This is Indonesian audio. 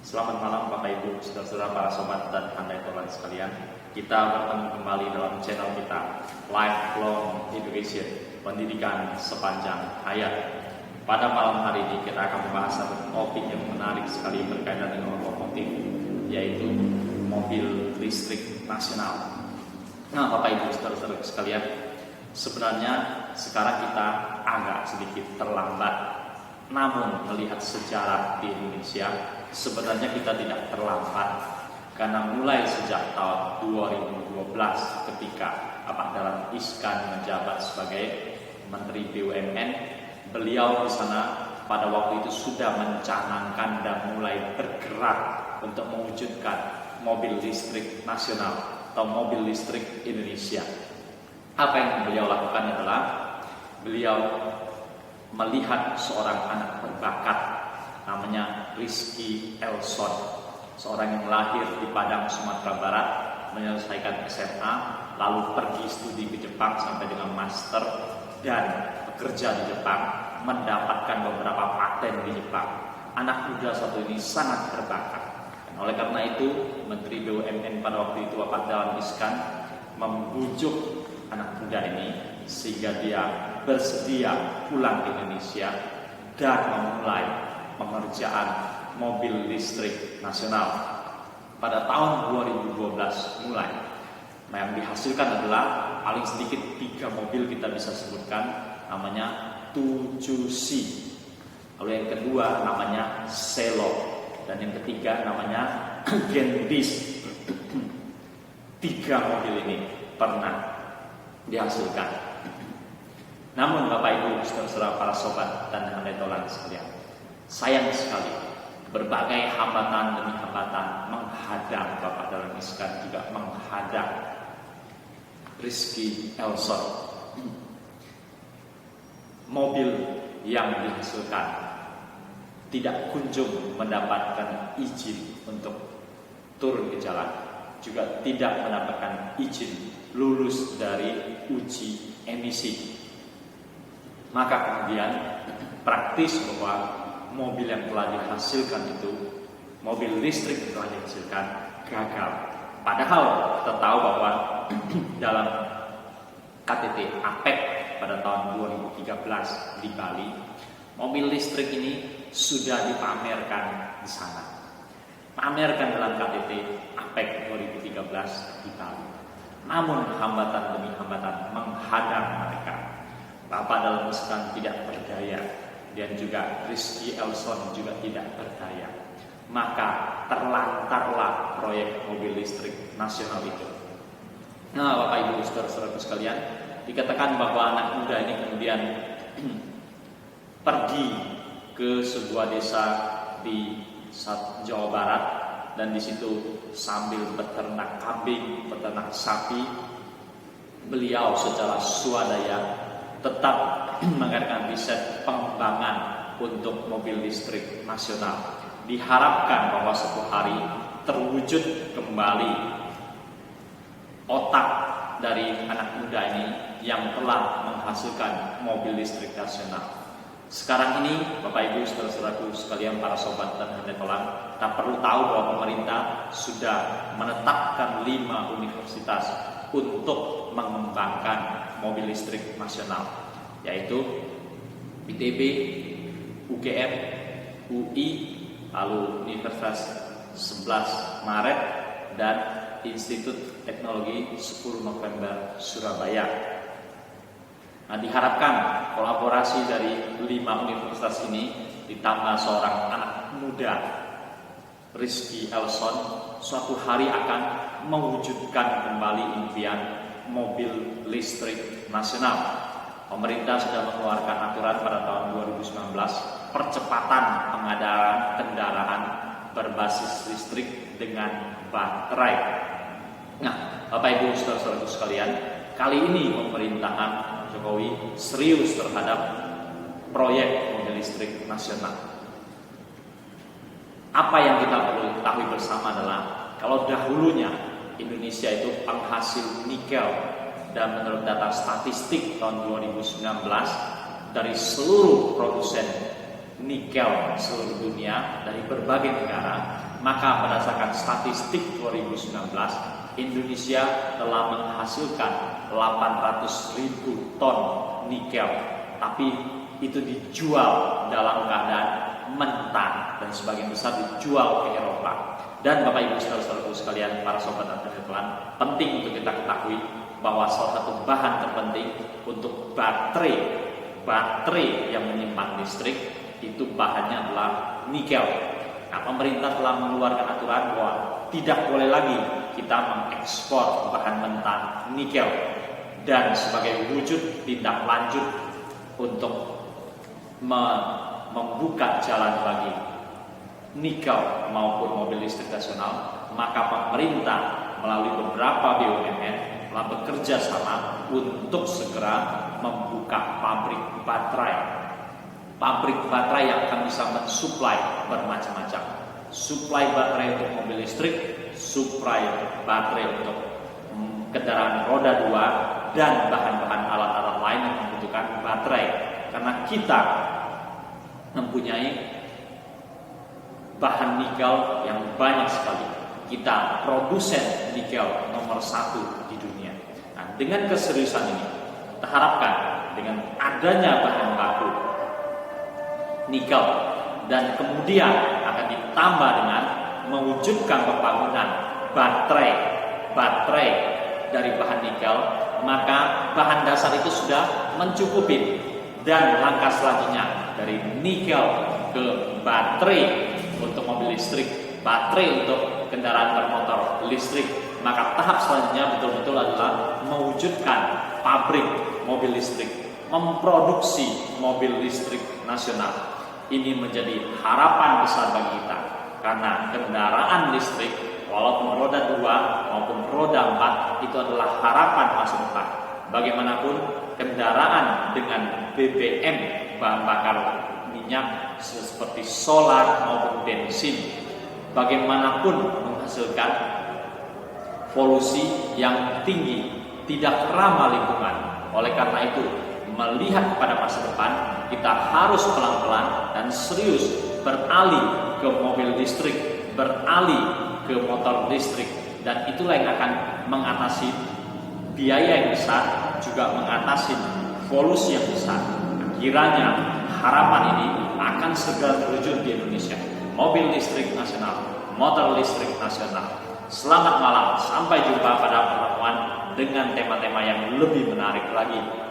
Selamat malam Bapak Ibu, saudara-saudara para sobat dan handai tolan sekalian. Kita bertemu kembali dalam channel kita Lifelong Education, pendidikan sepanjang hayat. Pada malam hari ini kita akan membahas satu topik yang menarik sekali berkaitan dengan otomotif, yaitu mobil listrik nasional. Nah Bapak Ibu, saudara-saudara sekalian, sebenarnya sekarang kita agak sedikit terlambat. Namun melihat sejarah di Indonesia, sebenarnya kita tidak terlambat, karena mulai sejak tahun 2012 ketika Pak Dahlan Iskan menjabat sebagai Menteri BUMN, beliau di sana pada waktu itu sudah mencanangkan dan mulai bergerak untuk mewujudkan mobil listrik nasional atau mobil listrik Indonesia. Apa yang beliau lakukan adalah beliau melihat seorang anak berbakat namanya Rizky Elson, seorang yang lahir di Padang, Sumatera Barat, menyelesaikan SMA, lalu pergi studi ke Jepang sampai dengan master dan bekerja di Jepang, mendapatkan beberapa paten di Jepang. Anak muda satu ini sangat berbakat. Dan oleh karena itu, Menteri BUMN pada waktu itu Pak Dahlan Iskan membujuk anak muda ini sehingga dia bersedia pulang ke Indonesia dan memulai pengerjaan mobil listrik nasional. Pada tahun 2012 mulai. Nah, yang dihasilkan adalah paling sedikit 3 mobil kita bisa sebutkan, namanya 7C. Lalu yang kedua namanya Selo, dan yang ketiga namanya Genbis. 3 mobil ini pernah dihasilkan. Namun Bapak Ibu, saudara-saudara para sobat dan handai tolan sekalian, sayang sekali berbagai hambatan demi hambatan menghadang Bapak Dahlan Iskan, juga menghadang Rizky Elson. Mobil yang dihasilkan tidak kunjung mendapatkan izin untuk turun ke jalan, juga tidak mendapatkan izin lulus dari uji emisi. Maka kemudian praktis bahwa mobil yang telah dihasilkan itu, mobil listrik yang telah dihasilkan, gagal. Padahal kita tahu bahwa dalam KTT APEC pada tahun 2013 di Bali, mobil listrik ini sudah dipamerkan di sana. Pamerkan dalam KTT APEC 2013 di Bali. Namun hambatan demi hambatan menghadang mereka. Bapak Dahlan Iskan tidak berdaya, dan juga Rizky Elson juga tidak berdaya. Maka terlantarlah proyek mobil listrik nasional itu. Nah Bapak Ibu saudara-saudara sekalian, dikatakan bahwa anak muda ini kemudian pergi ke sebuah desa di Jawa Barat, dan di situ sambil beternak kambing, beternak sapi, beliau secara swadaya tetap mengadakan riset pengembangan untuk mobil listrik nasional. Diharapkan bahwa suatu hari terwujud kembali otak dari anak muda ini yang telah menghasilkan mobil listrik nasional. Sekarang ini Bapak Ibu saudara-saudaraku sekalian, para sobat dan handai tolan, kita perlu tahu bahwa pemerintah sudah menetapkan 5 universitas untuk mengembangkan mobil listrik nasional, yaitu ITB, UGM, UI, lalu Universitas 11 Maret, dan Institut Teknologi 10 November Surabaya. Nah, diharapkan kolaborasi dari 5 universitas ini ditambah seorang anak muda Rizky Elson suatu hari akan mewujudkan kembali impian mobil listrik nasional. Pemerintah sudah mengeluarkan aturan pada tahun 2019 percepatan pengadaan kendaraan berbasis listrik dengan baterai. Nah, Bapak Ibu saudara-saudara sekalian, kali ini pemerintahan Jokowi serius terhadap proyek mobil listrik nasional. Apa yang kita perlu ketahui bersama adalah kalau dahulunya Indonesia itu penghasil nikel, dan menurut data statistik tahun 2019 dari seluruh produsen nikel seluruh dunia dari berbagai negara, maka berdasarkan statistik 2019, Indonesia telah menghasilkan 800.000 ton nikel, tapi itu dijual dalam keadaan mentah dan sebagian besar dijual ke Eropa. Dan Bapak Ibu saudara-saudaraku sekalian, para sobat dan teman, penting untuk kita ketahui bahwa salah satu bahan terpenting untuk baterai yang menyimpan listrik itu bahannya adalah nikel. Nah, pemerintah telah mengeluarkan aturan bahwa tidak boleh lagi kita mengekspor bahan mentah nikel, dan sebagai wujud tindak lanjut untuk membuka jalan bagi nikel maupun mobil listrik nasional, maka pemerintah melalui beberapa BUMN telah bekerja sama untuk segera membuka pabrik baterai yang akan bisa mensuplai bermacam-macam. Suplai baterai untuk mobil listrik, suplai baterai untuk kendaraan roda 2, dan bahan-bahan alat-alat lain yang membutuhkan baterai. Karena kita mempunyai bahan nikel yang banyak sekali. Kita produsen nikel nomor 1 di dunia. Nah, dengan keseriusan ini, kita harapkan dengan adanya bahan baku nikel dan kemudian akan ditambah dengan mewujudkan pembangunan baterai dari bahan nikel, maka bahan dasar itu sudah mencukupi. Dan langkah selanjutnya dari nikel ke baterai untuk mobil listrik, baterai untuk kendaraan bermotor listrik, maka tahap selanjutnya betul-betul adalah mewujudkan pabrik mobil listrik, memproduksi mobil listrik nasional. Ini menjadi harapan besar bagi kita, karena kendaraan listrik walaupun roda 2 maupun roda 4 itu adalah harapan masa depan. Bagaimanapun kendaraan dengan BBM, bahan bakar minyak seperti solar maupun bensin, bagaimanapun menghasilkan polusi yang tinggi, tidak ramah lingkungan. Oleh karena itu, melihat kepada masa depan, kita harus pelan-pelan dan serius beralih ke mobil listrik, beralih ke motor listrik, dan itulah yang akan mengatasi biaya yang besar, juga mengatasi polusi yang besar. Kiranya harapan ini akan segera terwujud di Indonesia. Mobil listrik nasional, motor listrik nasional. Selamat malam, sampai jumpa pada pertemuan dengan tema-tema yang lebih menarik lagi.